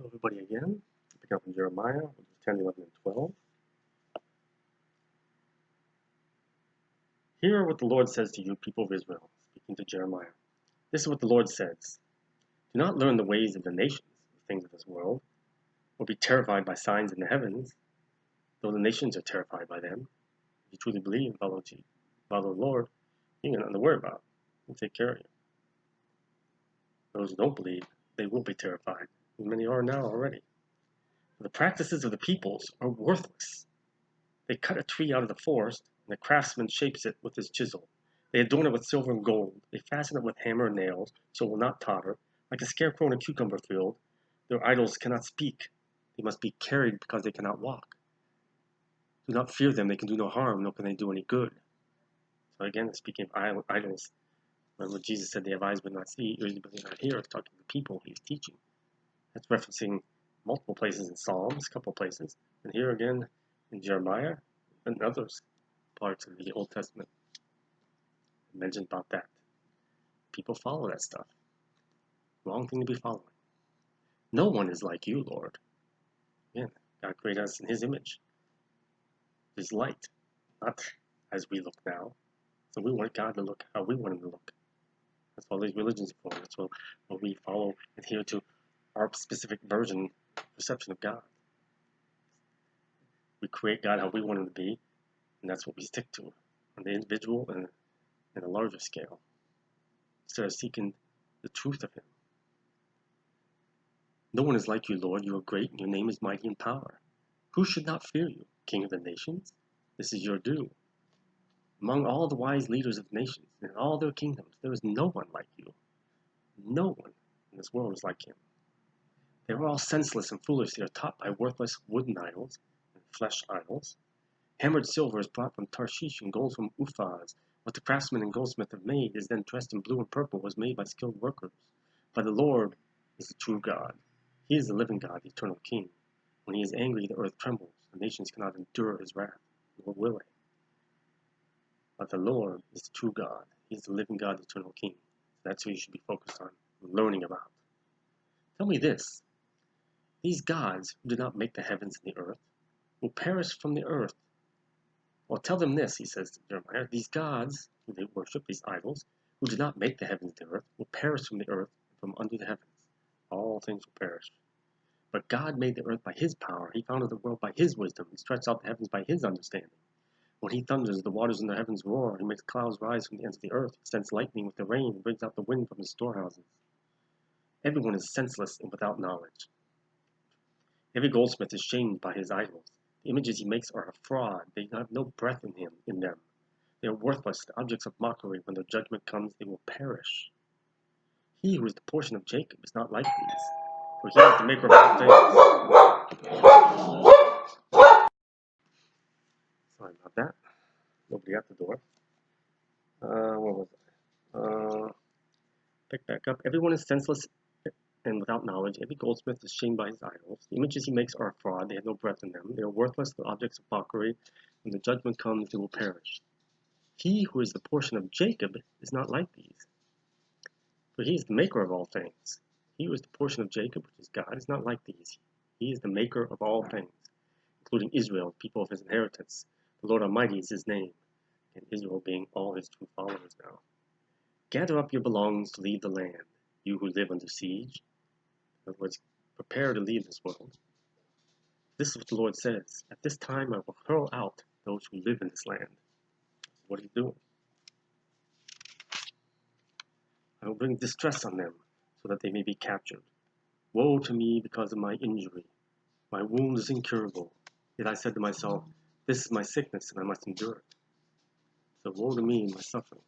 Hello everybody again. Picking up from Jeremiah, 10, 11, and 12. Hear what the Lord says to you, people of Israel, speaking to Jeremiah. This is what the Lord says. Do not learn the ways of the nations, the things of this world, or be terrified by signs in the heavens, though the nations are terrified by them. If you truly believe and follow the Lord, you ain't got nothing to worry about. He'll take care of you. Those who don't believe, they will be terrified. And many are now already. The practices of the peoples are worthless. They cut a tree out of the forest, and the craftsman shapes it with his chisel. They adorn it with silver and gold. They fasten it with hammer and nails, so it will not totter. Like a scarecrow in a cucumber field, their idols cannot speak. They must be carried because they cannot walk. Do not fear them, they can do no harm, nor can they do any good. So again, speaking of idols, remember Jesus said they have eyes but not see, ears but not hear. It's talking to the people he's teaching. That's referencing multiple places in Psalms, a couple places. And here again in Jeremiah and others parts of the Old Testament. It mentions about that. People follow that stuff. Wrong thing to be following. No one is like you, Lord. Again, God created us in his image. His light, not as we look now. So we want God to look how we want him to look. That's what all these religions are for. That's what we follow, adhere to our specific perception of God. We create God how we want him to be, and that's what we stick to on the individual and a larger scale, instead of seeking the truth of him. No one is like you, Lord. You are great, and your name is mighty in power. Who should not fear you, King of the nations? This is your due. Among all the wise leaders of the nations, and in all their kingdoms, there is no one like you. No one in this world is like him. They are all senseless and foolish. They are taught by worthless wooden idols and flesh idols. Hammered silver is brought from Tarshish and gold from Uphaz. What the craftsman and goldsmith have made is then dressed in blue and purple, was made by skilled workers. But the Lord is the true God. He is the living God, the eternal King. When he is angry, the earth trembles. The nations cannot endure his wrath, nor will they. But the Lord is the true God. He is the living God, the eternal King. That's who you should be focused on, learning about. Tell me this. These gods who did not make the heavens and the earth will perish from the earth. Well, tell them this, he says to Jeremiah. These gods who they worship, these idols, who did not make the heavens and the earth, will perish from the earth and from under the heavens. All things will perish. But God made the earth by his power. He founded the world by his wisdom. He stretched out the heavens by his understanding. When he thunders, the waters in the heavens roar. He makes clouds rise from the ends of the earth. He sends lightning with the rain and brings out the wind from his storehouses. Everyone is senseless and without knowledge. Every goldsmith is shamed by his idols. The images he makes are a fraud. They have no breath in them. They are worthless, the objects of mockery. When their judgment comes, they will perish. He who is the portion of Jacob is not like these, for he is the maker of all things. Sorry about that. Nobody at the door. Where was I? Pick back up. Everyone is senseless and without knowledge. Every goldsmith is shamed by his idols. The images he makes are a fraud. They have no breath in them. They are worthless, the objects of mockery. When the judgment comes, they will perish. He who is the portion of Jacob is not like these, for he is the maker of all things. He who is the portion of Jacob, which is God, is not like these. He is the maker of all things, including Israel, people of his inheritance. The Lord Almighty is his name, and Israel being all his true followers now. Gather up your belongings to leave the land, you who live under siege. In other words, prepare to leave this world. This is what the Lord says. At this time I will hurl out those who live in this land. What are you doing? I will bring distress on them, so that they may be captured. Woe to me because of my injury. My wound is incurable. Yet I said to myself, this is my sickness, and I must endure it. So woe to me and my suffering.